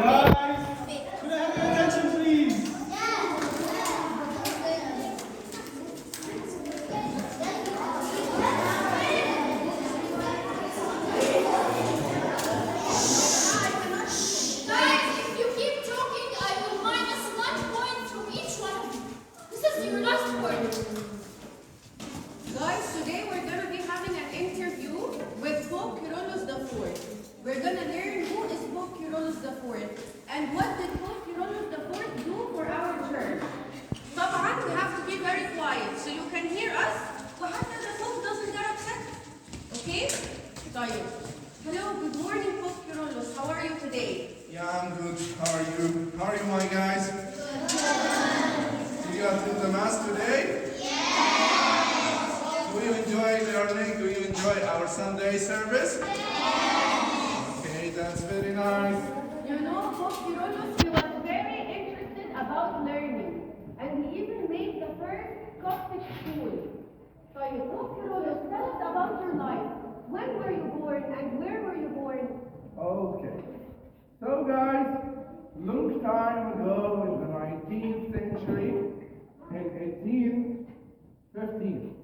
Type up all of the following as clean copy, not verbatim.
Guys, could I have your attention, please? Guys, if you keep talking, I will minus 1 point from each one of you. This is your last point. Guys, today we're going to be having an interview with PopeCyril IV. We're going to learn who is PopeCyril IV and what did PopeCyril IV do for our church. طبعا we have to be very quiet so you can hear us وحتى the Pope doesn't get upset. Okay? طيب. Hello, good morning PopeCyril. How are you today? Yeah, I'm good. How are you? How are you, my guys? Did you attend the Mass today? Do you enjoy learning? Do you enjoy our Sunday service? Okay, that's very nice. You know, PopeCyril, he was very interested about learning. And he even made the first Coptic school. So, PopeCyril, tell us about your life. When were you born and where were you born? Okay. So, guys, long time ago in the 19th century, in 1815,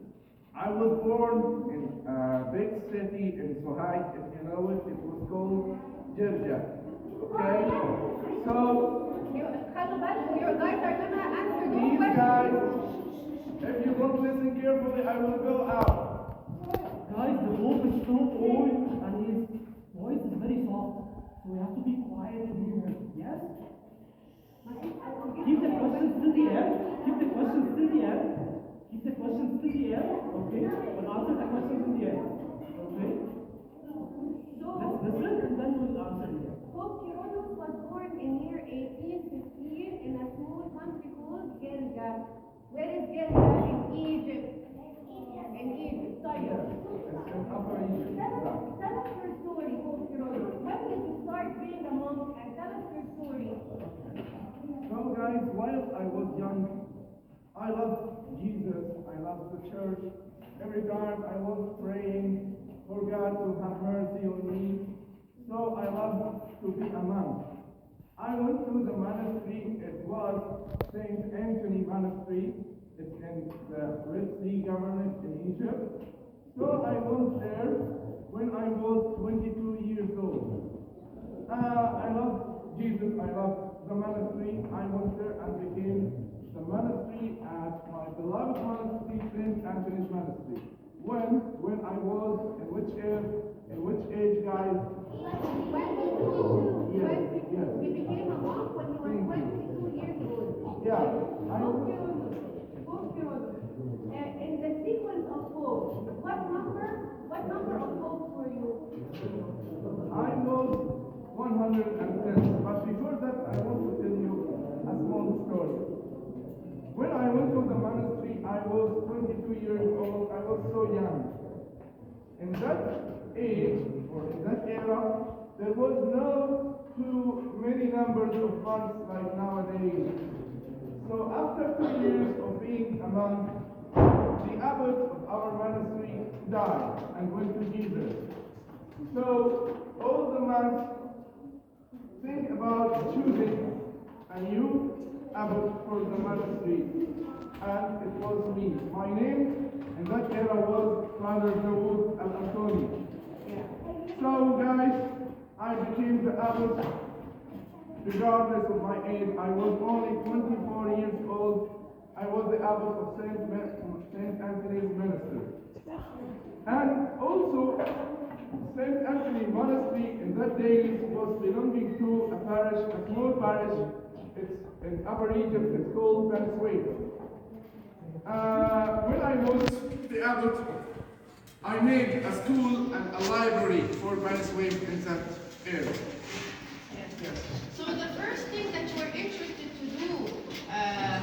I was born in a big city in Sohag, if you know it. It was called Georgia. Okay? So, خلوا بالكم, your guys are going to answer those these questions. guys, if you don't listen carefully, I will go out. Guys, the Pope is so old and his voice is very soft. So we have to be quiet and hear him. Yes? Keep the questions till the end. Keep the questions till the end. Keep the questions till the end. Okay? But answer the questions in the end. Okay? Let's listen and then we'll answer it. PopeCyril was born in year 1815 in a small country called Gilgal. Where is Gilgal? In Egypt. In Egypt. طيب. Tell us your story, PopeCyril. When did you start being a monk and tell us your story? So, guys, while I was young, I loved Jesus. I loved the church. Every time I was praying for God to have mercy on me. So I loved to be a monk. I went to the monastery. It was Saint Anthony Monastery. It's in the Red Sea Governorate in Egypt. So I went there when I was 22 years old. I loved Jesus. I loved the monastery. I went there and became the monastery at my beloved monastery, Saint Anthony's Monastery. When I was in which age, guys? Yes. You became a monk when you were 22 years old. Yeah. PopeCyril, in the sequence of popes, what number of popes were you? I was 110. But before that, I want to tell you a small story. When I went to the monastery, I was 22 years old. I was so young. In that age, or in that era, there was no too many numbers of monks like nowadays. So after 2 years of being a monk, the abbot of our monastery died and went to Jesus. So all the monks think about choosing a new abbot for the monastery. And it was me. My name in that era was Father Dawood Al-Antoni. So guys, I became the abbot regardless of my age. I was only 24 years old. I was the abbot of Saint Anthony's Monastery. And also, Saint Anthony Monastery in that days was belonging to a parish, a small parish. It's in Upper Egypt. It's called Venezuela. When I was the abbot, I made a school and a library for Venezuela in that area. Yes. So the first thing that you were interested to do,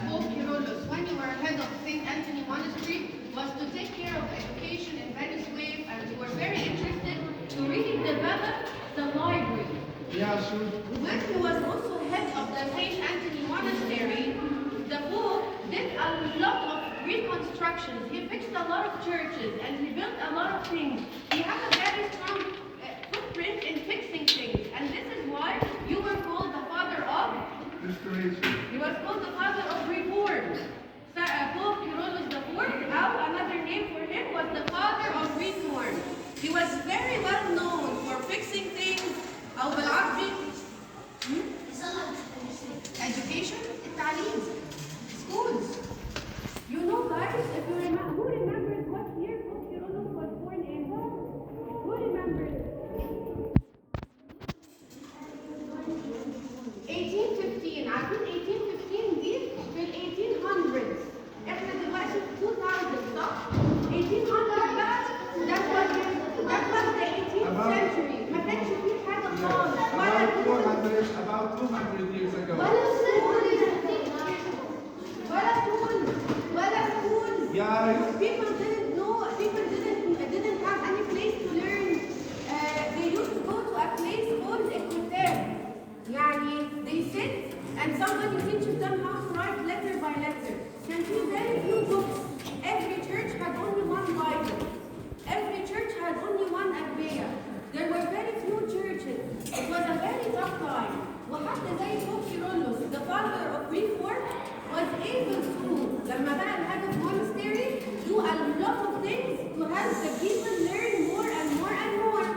PopeCyril, when you were head of St. Anthony Monastery, was to take care of education in Venezuela, and you were very interested to really develop the library. Yeah, sure. When he was also head of the St. Anthony Monastery, the Pope did a lot of reconstructions. He fixed a lot of churches and he built a lot of things. He had a very strong footprint in fixing things, and this is why you were called the restoration. He was called the father of reform. Pope Cyril IV, another name for him, was the father of reform. He was very well known for fixing things. أو بالعربي education, التعليم, schools. You know, guys, if you remember, who remembers what year Pope Cyril was born in? Who remembers? 1815. عارفين 1815 دي في ال 1800s. احنا دلوقتي في 2000 صح؟ 1800 بقى that was the 18th century. ما كانش فيه حاجة خالص. About 200 years ago. ولا schools. Guys, People didn't know. People didn't have any place to learn. They used to go to a place called الكتاب. يعني they sit and somebody teaches them how to write letter by letter. Can be very few books. Every church had only one Bible. Every church had only one Agbeya. There were very few churches. It was a very tough time. وحتى زي Pope Cyrillus, the father of reform, was able to, لما بقى الهيد of monastery, do a lot of things to help the people learn more and more and more.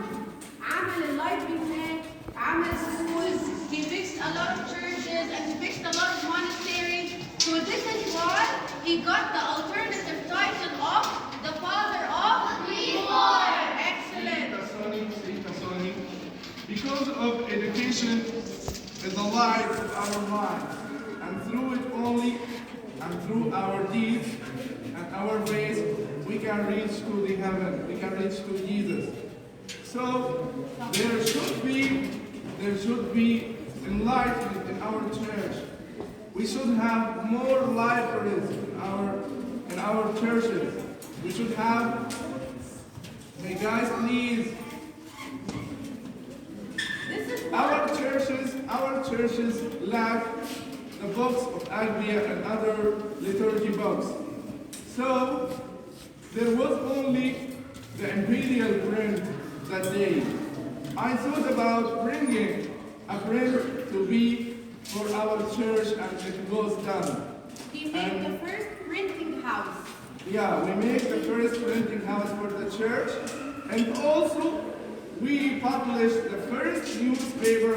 عمل اللايبرري هناك، عمل schools, he fixed a lot of churches and he fixed a lot of monasteries. So this is why he got the alternative title of the father of reform. Excellent. Because of education is the light of our mind, and through it only, and through our deeds and our ways, we can reach to the heaven. We can reach to Jesus. So there should be enlightenment in our church. We should have more libraries in our churches. We should have. Hey guys, please. Our churches lack the books of Agbeya and other liturgy books. So there was only the imperial print that day. I thought about bringing a print to be for our church, and it was done. He made the first printing house. Yeah, we made the first printing house for the church, and also we published the first newspaper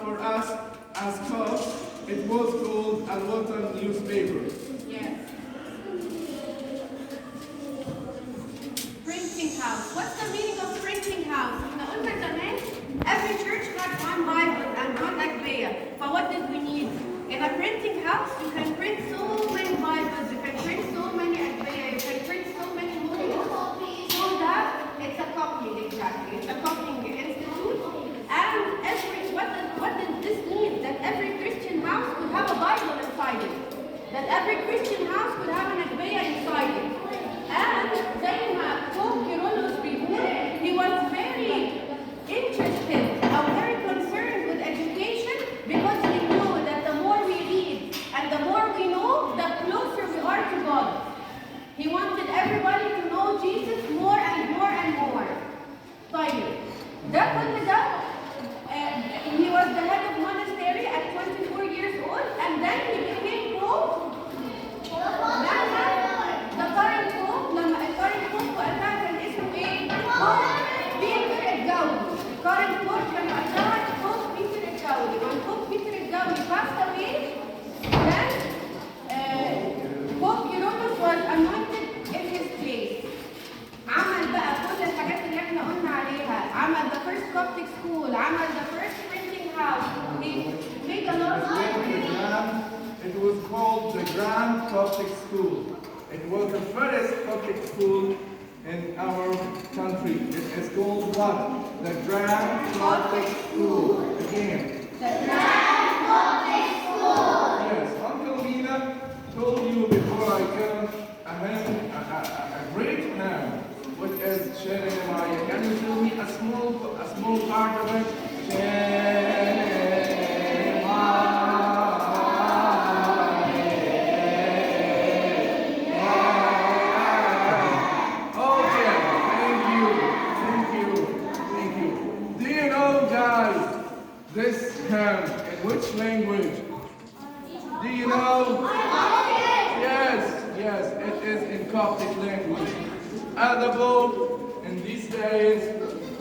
for us as Copts. It was called Al-Watan newspaper. Yes. Printing house. What's the meaning of printing house? احنا قلنا زمان every church had one Bible and one Agbeya. But what did we need? In a printing house, you can print so many Bibles, you can print so many Agbeya, you can print so many holy books. So that it's a copying, exactly. It's a copying institute. And what did this mean? That every Christian house could have a Bible inside it. That every Christian house could have an Agbeya inside it. And زي ما Pope Cyrillus before, he was very interested or very concerned with education because he knew that the more we read and the more we know, the closer we are to God. He wanted everybody to know Jesus more and more and more. طيب ده كل ده he was the head of monastery at 24 years old, and then he became Pope. The current Pope, لما الcurrent Pope وقتها كان اسمه ايه؟ Pope Peter الجولي. Current Pope كان وقتها Pope Peter الجولي. When Pope Peter الجولي passed away, then Pope Cyrillus was anointed in his place. عمل بقى كل الحاجات اللي احنا قلنا عليها. عمل the first Coptic school. عمل the first printing house. He made a lot of It was called the Grand Coptic School. It was the first Coptic school in our country. It is called what? The Grand Coptic School. Again. The Grand Coptic School. Yes, Uncle Nina told you before I come a great man, which is Jeremiah. Can you tell me a small part of it? This hymn, in which language Do you know? Yes, it is in Coptic language. Audible in these days.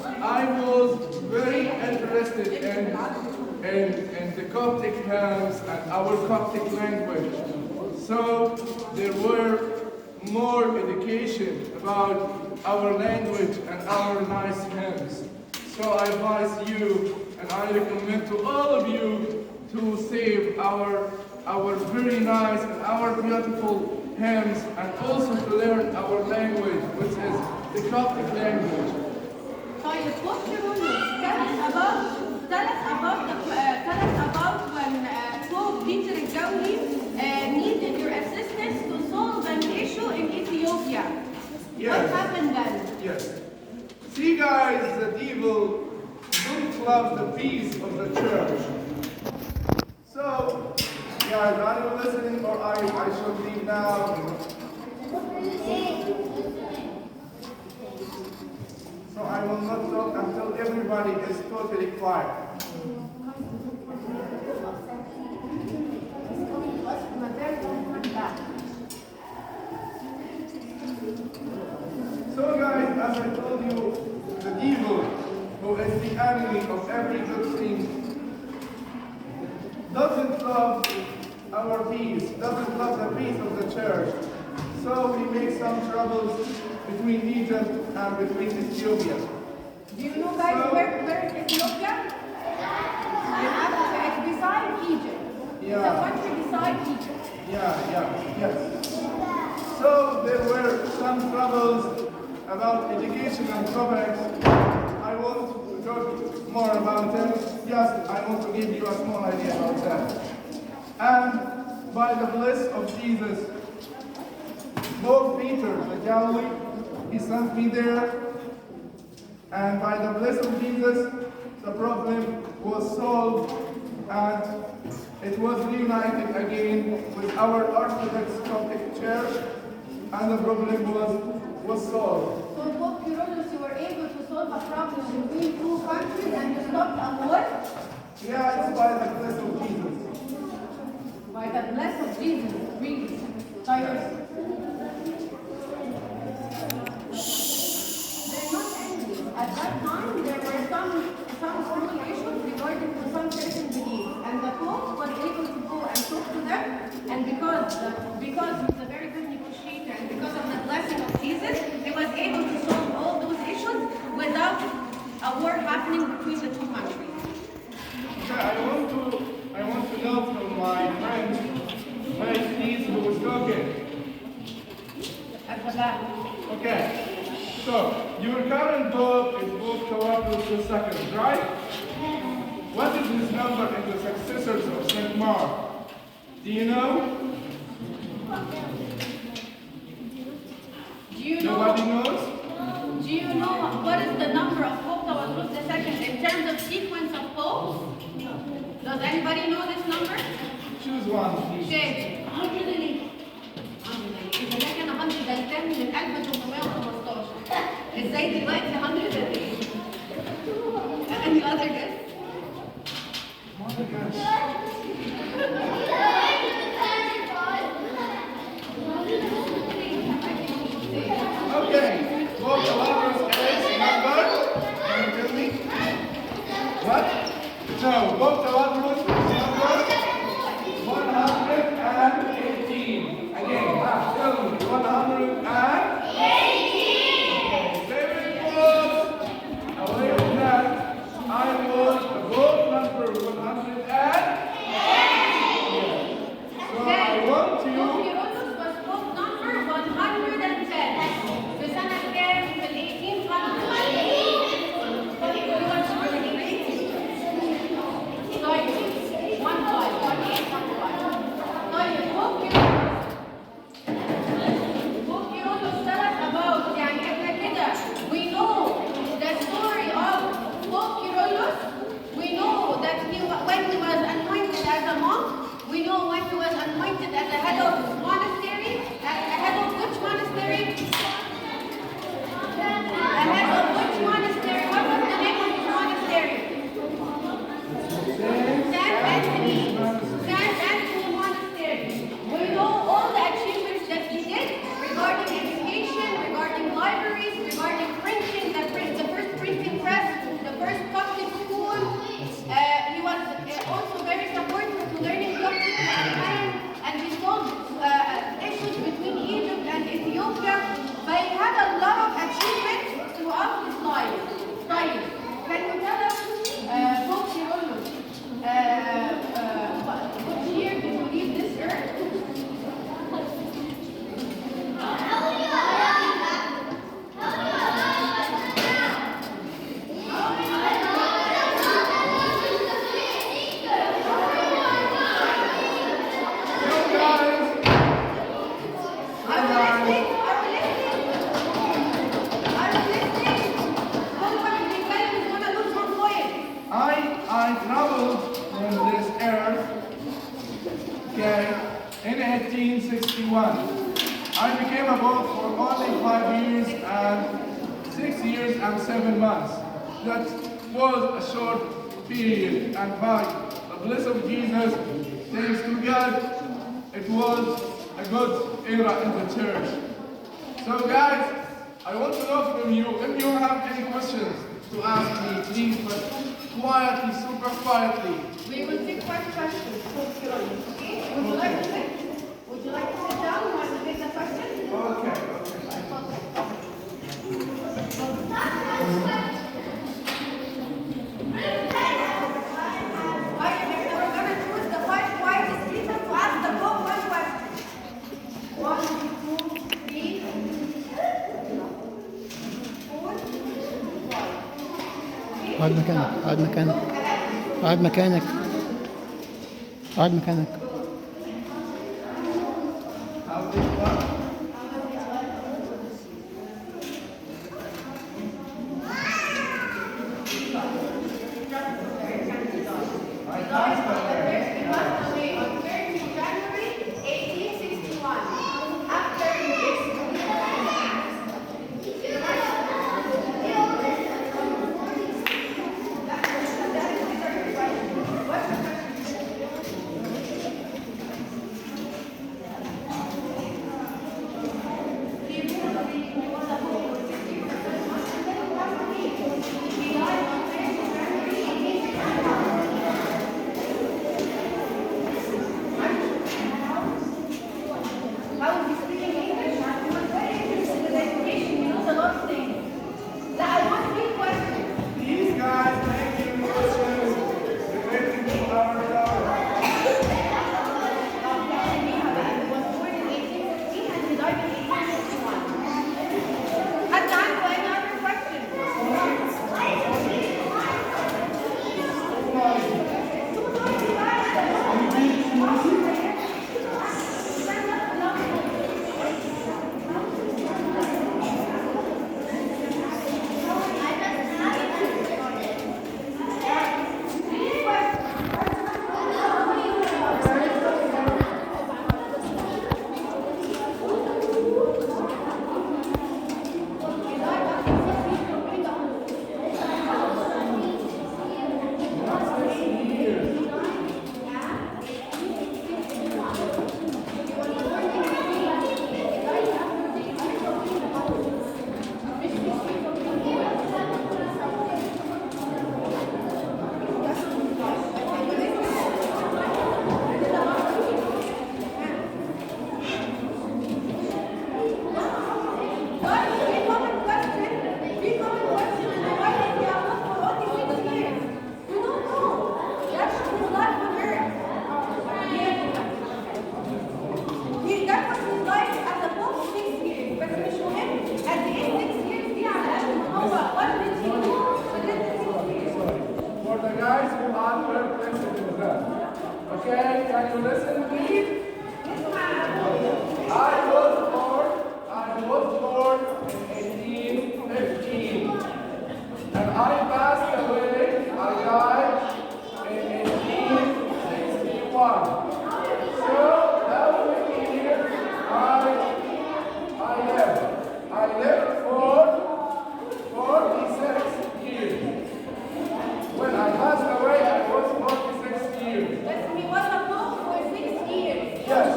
I was very interested in the Coptic hymns and our Coptic language. So there were more education about our language and our nice hymns. So I advise you and I recommend to all of you to save our very nice and our beautiful hymns and also to learn our language, which is the Coptic language. طيب PopeCyril, tell us about when Pope Peter الجولي needed your assistance to solve an issue in Ethiopia. Yes. What happened then? Yes. See guys, the devil don't love the peace of the church. So, guys, are you listening or I should leave now? So I will not talk until everybody is totally quiet. So guys, as I told you, the devil, who is the enemy of every good thing, doesn't love our peace, doesn't love the peace of the church. So we make some troubles between Egypt and between Ethiopia. Do you know guys where is Ethiopia? In Africa, it's beside Egypt. Yeah. It's a country beside Egypt. Yes. So there were some troubles about education and topics. I won't talk more about them. Just I want to give you a small idea about that. And by the bliss of Jesus, Pope Peter the Galilee, he sent me there. And by the bliss of Jesus, the problem was solved and it was reunited again with our Orthodox Coptic Church, and the problem was solved. So PopeCyril, you were able to solve a problem between two countries and you stopped a war? Yeah, it's by the bliss of Jesus. By the bless of Jesus, really. They're not angry. At that time, there were some small issues regarding to some certain beliefs, and the Pope was able to go and talk to them, and because he's a very good negotiator, and because of the blessing of Jesus, he was able to solve all those issues without a war happening between the two countries. Yeah, I want to know from my friend, please, who was talking. At the back. Okay. So, your current Pope is PopeCyril II, right? What is his number in the successors of St. Mark? Do you know? Do you know? Nobody knows? Do you know what is the number of PopeCyril II in terms of sequence of popes? Does anybody know this number? Choose one, please. Shade. 108. إذا ده كان 110 من 1815. إزاي دلوقتي 108؟ Any other guess? Okay. PopeCyril is number. Can you tell me? What? No, PopeCyril is number 118. Again, tell me. 118. Very close. Away from that, I was the vote number 108. So I want you. PopeCyril was pope number 110. في سنة كام؟ في ال 1800. 61. I became a Pope for only 5 years and 6 years and 7 months. That was a short period, and by the blessing of Jesus, thanks to God, it was a good era in the church. So guys, I want to know from you, if you have any questions to ask me, please, but quietly, super quietly. We will take one question. Okay? Would you like to sit? Would you like to sit down while we take the question? Okay. We're going to choose the 5 quietest people to ask the Pope one question. 1, 2, 3, 4, 5. اقعد مكانك اقعد مكانك اقعد مكانك اقعد مكانك How this work? I passed away. He passed away on 30 January 1861. After this, how is he speaking English? He was very interested in education. He knows a lot of things. That I want big questions. These guys making questions related to our God. He was born in 1815 and he died in 1861. Had time for any other questions? For the guys who are perplexed in that. Okay, can you listen please? I was born in 1815. And I passed away, I died in 1861. So how many years I lived? I lived for 46 years. When I passed away, I was 46 years. He was a pope for 6 years. Yes.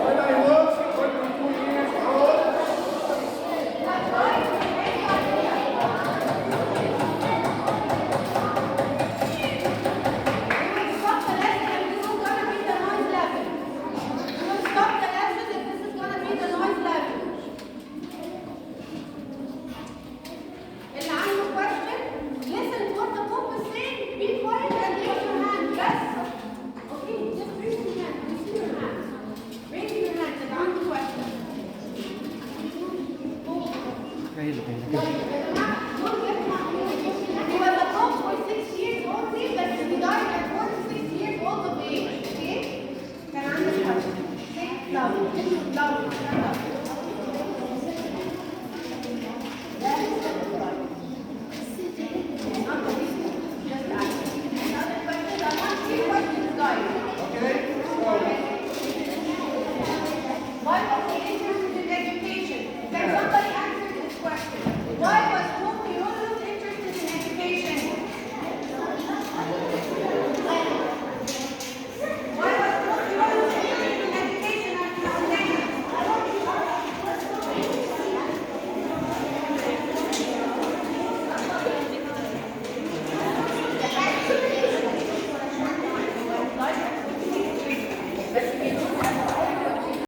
When I was 22 years old, Stop the lesson if this is gonna be the noise level. Stop the lesson if this is gonna be the noise level. اللي عنده question, listen to what the Pope is saying, be quiet and raise your hand. Yes. Okay, just raise your hand. We see your hand. Raise your hand اللي عنده question. He was a Pope for 6 years only, but he died at 46 years old of age. Okay? كان عنده question. Say it loud. Loud.